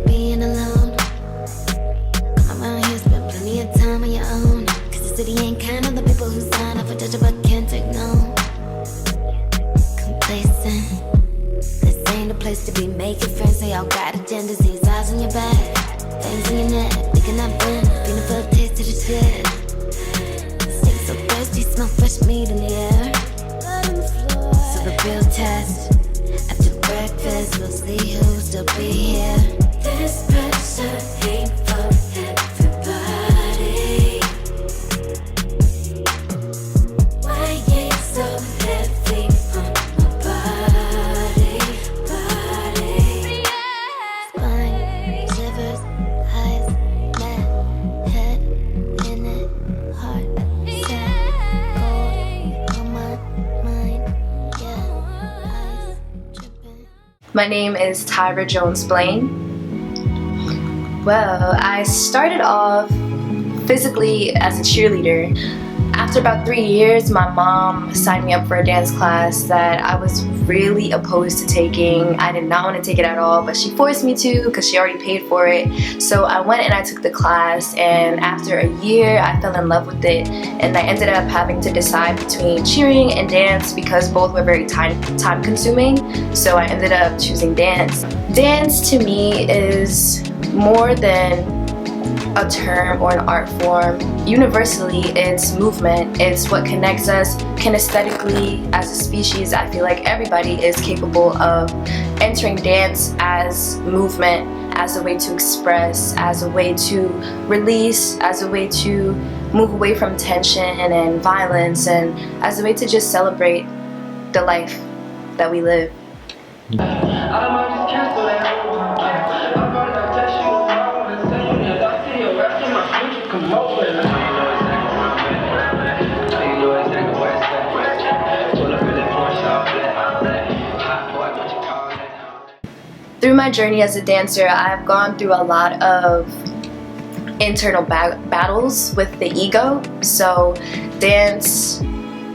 being alone. Come around here, spend plenty of time on your own. Cause the city ain't kind of the people who sign up for judge but can't take no. Complacent. This ain't the place to be making friends. They all got agendas, these eyes on your back, things in your neck, thinking I've been feeling for a taste of the shit. Stay so thirsty, smell fresh meat in the air. So the real test, after breakfast, we'll see who'll still be here. This pressure ain't for everybody. Why ain't so heavy on my body? Spine shivers, eyes mad, head in it, heart sad, cold on my mind, yeah, eyes dripping. My name is Tyra Jones Blaine. Well, I started off physically as a cheerleader. After about 3 years, my mom signed me up for a dance class that I was really opposed to taking. I did not want to take it at all, but she forced me to because she already paid for it. So I went and I took the class, and after a year, I fell in love with it, and I ended up having to decide between cheering and dance because both were very time consuming. So I ended up choosing dance. Dance to me is more than a term or an art form. Universally, it's movement. It's what connects us kinesthetically as a species. I feel like everybody is capable of entering dance as movement, as a way to express, as a way to release, as a way to move away from tension and violence, and as a way to just celebrate the life that we live. Through my journey as a dancer, I've gone through a lot of internal battles with the ego. So dance,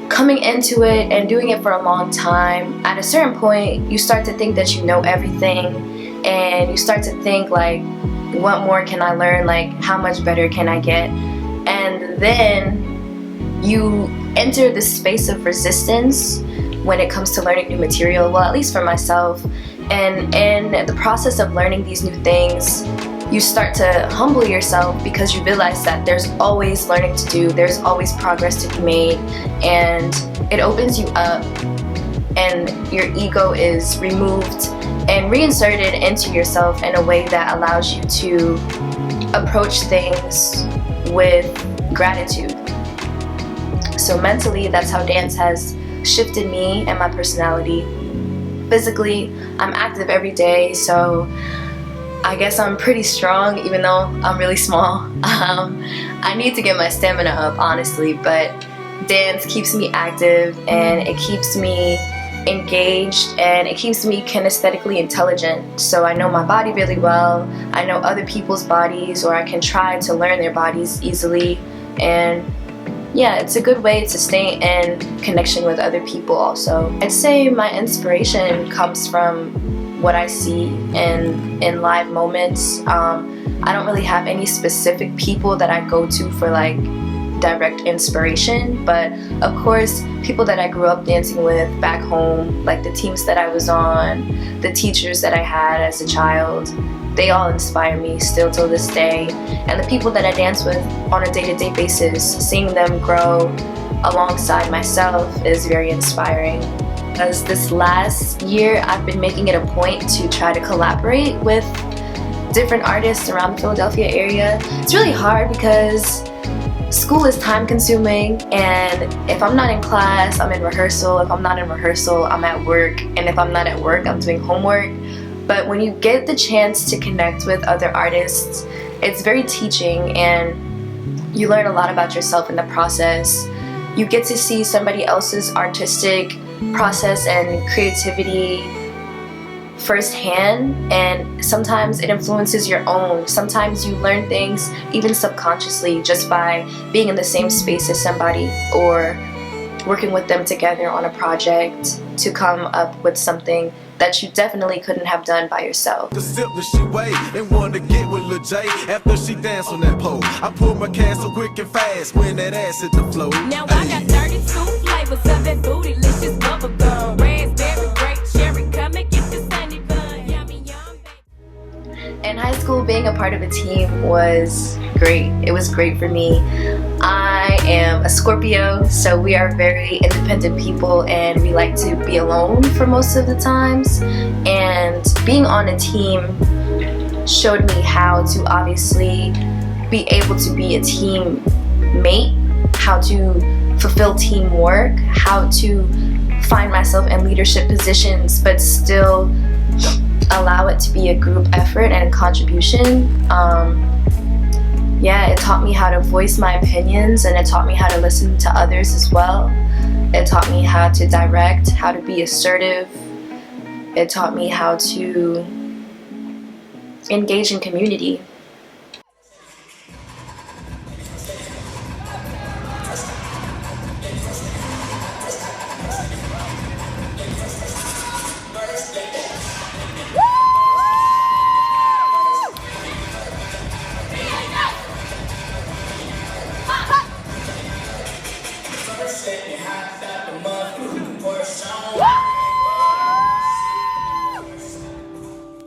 coming into it and doing it for a long time, at a certain point you start to think that you know everything, and you start to think like, what more can I learn? Like, how much better can I get? And then you enter this space of resistance when it comes to learning new material, well, at least for myself. And in the process of learning these new things, you start to humble yourself because you realize that there's always learning to do, there's always progress to be made, and it opens you up, and your ego is removed and reinserted into yourself in a way that allows you to approach things with gratitude. So mentally, that's how dance has shifted me and my personality. Physically, I'm active every day, so I guess I'm pretty strong even though I'm really small. I need to get my stamina up, honestly, but dance keeps me active, and it keeps me engaged, and it keeps me kinesthetically intelligent. So I know my body really well, I know other people's bodies, or I can try to learn their bodies easily, and yeah, it's a good way to stay in connection with other people also. I'd say my inspiration comes from what I see in live moments. I don't really have any specific people that I go to for like direct inspiration, but of course people that I grew up dancing with back home, like the teams that I was on, the teachers that I had as a child, they all inspire me still till this day. And the people that I dance with on a day-to-day basis, seeing them grow alongside myself is very inspiring. As this last year, I've been making it a point to try to collaborate with different artists around the Philadelphia area. It's really hard because school is time consuming, and if I'm not in class, I'm in rehearsal. If I'm not in rehearsal, I'm at work. And if I'm not at work, I'm doing homework. But when you get the chance to connect with other artists, it's very teaching, and you learn a lot about yourself in the process. You get to see somebody else's artistic process and creativity firsthand, and sometimes it influences your own. Sometimes you learn things even subconsciously just by being in the same space as somebody or working with them together on a project to come up with something that you definitely couldn't have done by yourself. The sip that she weighed and wanted to get with Lil J after she danced on that pole. I pulled my can so quick and fast when that ass hit the floor. Now I got 32 flavors of that bootylicious bubble gum. Raspberry, grape, cherry, come and get this honey bun. Yummy, yum. In high school, being a part of a team was great. It was great for me. I am a Scorpio, so we are very independent people and we like to be alone for most of the times. And being on a team showed me how to obviously be able to be a teammate, how to fulfill teamwork, how to find myself in leadership positions but still allow it to be a group effort and a contribution. Yeah, it taught me how to voice my opinions, and it taught me how to listen to others as well. It taught me how to direct, how to be assertive. It taught me how to engage in community.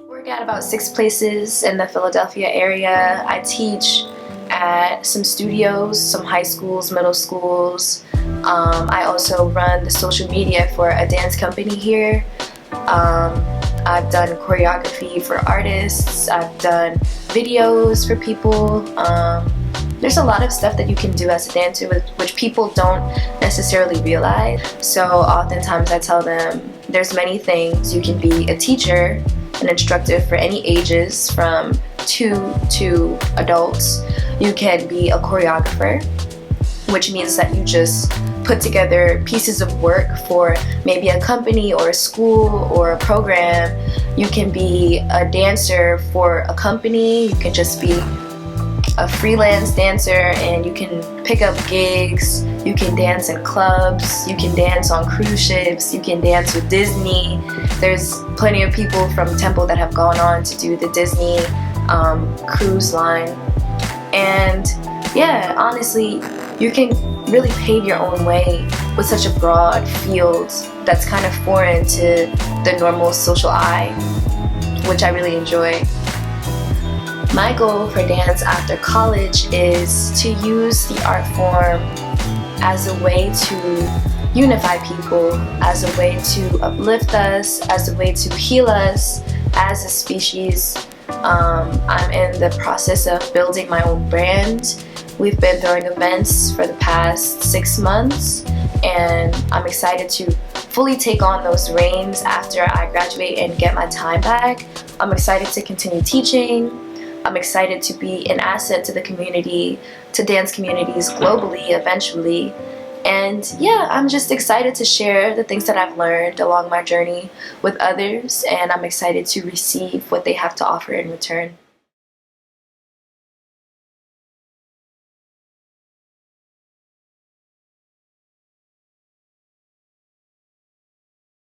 Work at about 6 places in the Philadelphia area. I teach at some studios, some high schools, middle schools. I also run the social media for a dance company here. I've done choreography for artists. I've done videos for people. There's a lot of stuff that you can do as a dancer which people don't necessarily realize. So oftentimes I tell them there's many things. You can be a teacher, an instructor for any ages from 2 to adults. You can be a choreographer, which means that you just put together pieces of work for maybe a company or a school or a program. You can be a dancer for a company. You can just be a freelance dancer and you can pick up gigs. You can dance in clubs. You can dance on cruise ships. You can dance with Disney. There's plenty of people from Temple that have gone on to do the Disney cruise line. And yeah, honestly, you can really pave your own way with such a broad field that's kind of foreign to the normal social eye, which I really enjoy. My goal for dance after college is to use the art form as a way to unify people, as a way to uplift us, as a way to heal us as a species. I'm in the process of building my own brand. We've been throwing events for the past 6 months, and I'm excited to fully take on those reins after I graduate and get my time back. I'm excited to continue teaching. I'm excited to be an asset to the community, to dance communities globally eventually. And yeah, I'm just excited to share the things that I've learned along my journey with others, and I'm excited to receive what they have to offer in return.